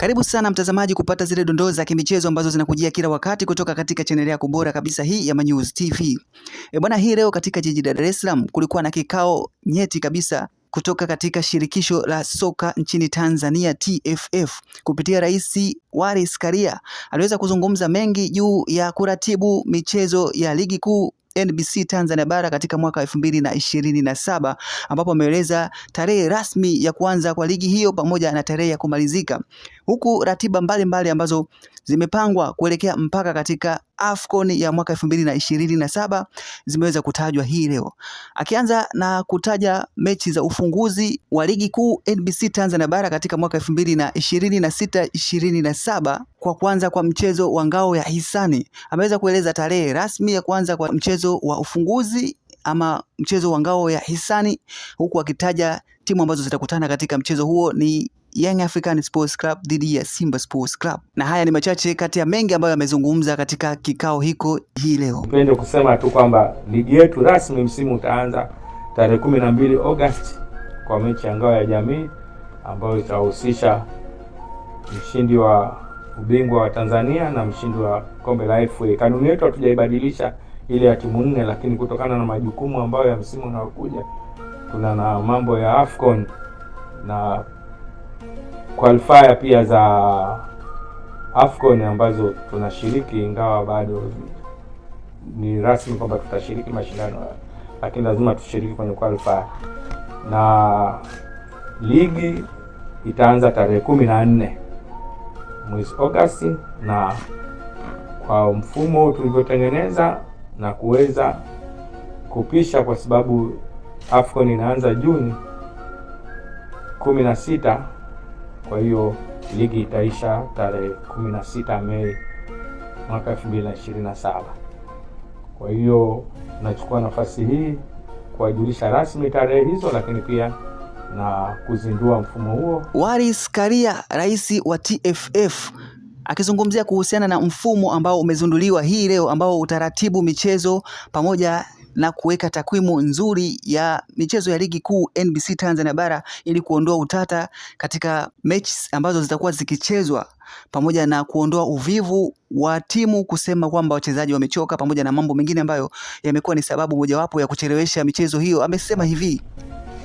Karibu sana mtazamaji kupata zile dondoo za kimichezo ambazo zinakujia kila wakati kutoka katika chaneli yako bora kabisa hii ya Manyuzi TV. Bwana, hii leo katika jiji la Dar es Salaam kulikuwa na kikao nyeti kabisa kutoka katika shirikisho la soka nchini Tanzania TFF kupitia Rais Wallace Karia. Aliweza kuzungumza mengi juu ya kuratibu michezo ya ligi kuu NBC Tanzania bara katika mwaka 2027 ambapo ameeleza tarehe rasmi ya kuanza kwa ligi hiyo pamoja na tarehe ya kumalizika, huku ratiba mbalimbali ambazo zimepangwa kuelekea mpaka katika AFCON ya mwaka 2027 zimeweza kutajwa hii leo, akianza na kutaja mechi za ufunguzi wa ligi kuu NBC Tanzania bara katika mwaka 2026-27. Kwa kwanza kwa mchezo wa ngao ya hisani, ameweza kueleza tarehe rasmi ya kuanza kwa mchezo wa ufunguzi ama mchezo wa ngao ya hisani, huku akitaja timu ambazo zitakutana katika mchezo huo ni Young African Sports Club dhidi ya Simba Sports Club. Na haya ni machache kati ya mengi ambayo yamezungumza katika kikao hiko hii leo. Nipende kusema tu kwamba ligi yetu rasmi msimu utaanza tarehe 12 Agosti kwa mechi ya ngao ya jamii ambayo itahusisha mshindi wa ubingwa wa Tanzania na mshindi wa kombe la FA. Kanuni yetu hatujaibadilisha ile ya timu 4, lakini kutokana na majukumu ambayo ya msimu unaokuja kuna na mambo ya AFCON na qualifier pia za AFCON ambazo tunashiriki, ingawa bado ni rasmi kwamba tutashiriki mashindano, lakini lazima tushiriki kwenye qualifier. Na ligi itaanza tarehe 14 mwezi Agosti, na kwa mfumo tulivyotengeneza na kuweza kupisha, kwa sababu AFCON inaanza Juni 16, kwa hiyo ligi itaisha tarehe 16 Mei mwaka 2027. Kwa hiyo nachukua nafasi hii kuwajulisha rasmi tarehe hizo, lakini pia na kuzindua mfumo huo. Wallace Karia, rais wa TFF, akizungumzia kuhusiana na mfumo ambao umezinduliwa hii leo, ambao utaratibu michezo pamoja na kuweka takwimu nzuri ya michezo ya ligi kuu NBC Tanzania bara ili kuondoa utata katika mechi ambazo zitakuwa zikichezwa, pamoja na kuondoa uvivu wa timu kusema kwamba wachezaji wamechoka, pamoja na mambo mengine ambayo yamekuwa ni sababu mojawapo ya kuchelewesha michezo hiyo. Amesema hivi: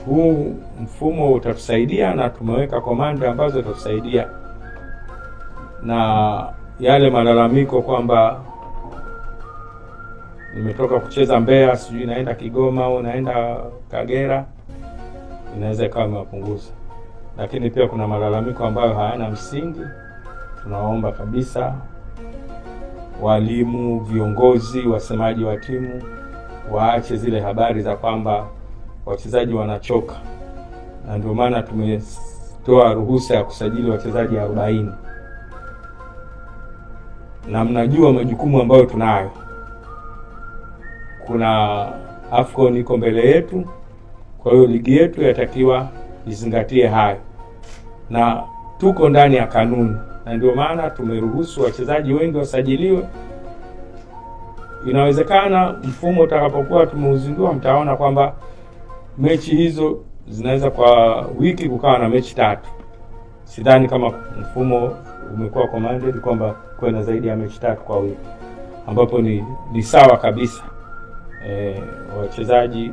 huu mfumo utatusaidia na tumeweka komanda ambazo zitatusaidia, na yale malalamiko kwamba nimetoka kucheza Mbeya, sijui naenda Kigoma au naenda Kagera, inaweza ikawa imewapunguza. Lakini pia kuna malalamiko ambayo hayana msingi. Tunaomba kabisa walimu, viongozi, wasemaji wa timu waache zile habari za kwamba wachezaji wanachoka, na ndio maana tumetoa ruhusa ya kusajili wachezaji 40. Na mnajua majukumu ambayo tunayo. Kuna AFCON iko mbele yetu, kwa hiyo ligi yetu yatakiwa izingatie hayo, na tuko ndani ya kanuni, na ndio maana tumeruhusu wachezaji wengi wasajiliwe. Inawezekana mfumo utakapokuwa tumeuzindua, mtaona kwamba mechi hizo zinaweza kwa wiki kukawa na mechi 3. Sidhani kama mfumo umekuwa commanded kwamba kuwe na zaidi ya mechi 3 kwa wiki, ambapo ni sawa kabisa. Wachezaji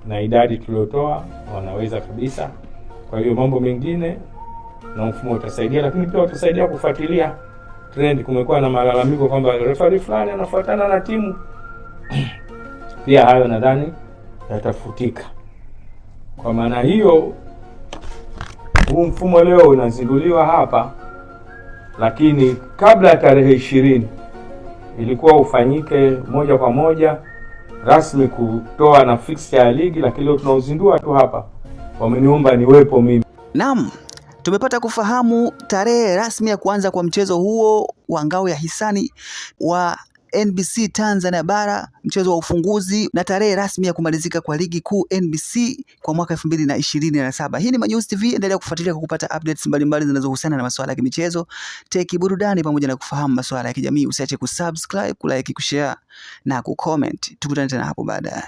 na idadi tuliotoa wanaweza kabisa. Kwa hiyo mambo mengine na mfumo utasaidia, lakini pia utasaidia kufuatilia trend. Kumekuwa na malalamiko kwamba referee fulani anafuatana na timu pia hayo nadhani yatafutika. Kwa maana hiyo huu mfumo leo unazinduliwa hapa, lakini kabla ya tarehe 20 ilikuwa ufanyike moja kwa moja rasmi kutoa na fixture ya ligi, lakini leo tunauzindua tu hapa. Wameniomba niwepo mimi. Naam, tumepata kufahamu tarehe rasmi ya kuanza kwa mchezo huo wa ngao ya hisani wa NBC Tanzania bara, mchezo wa ufunguzi, na tarehe rasmi ya kumalizika kwa ligi kuu NBC kwa mwaka 2027. Hii ni Manyuzi TV, endelea kufuatilia kwa kupata updates mbalimbali zinazohusiana na masuala ya kimichezo, teki, burudani pamoja na kufahamu masuala ya kijamii. Usiache kusubscribe, kulike, kushare na kucomment. Tukutane tena hapo baadaye.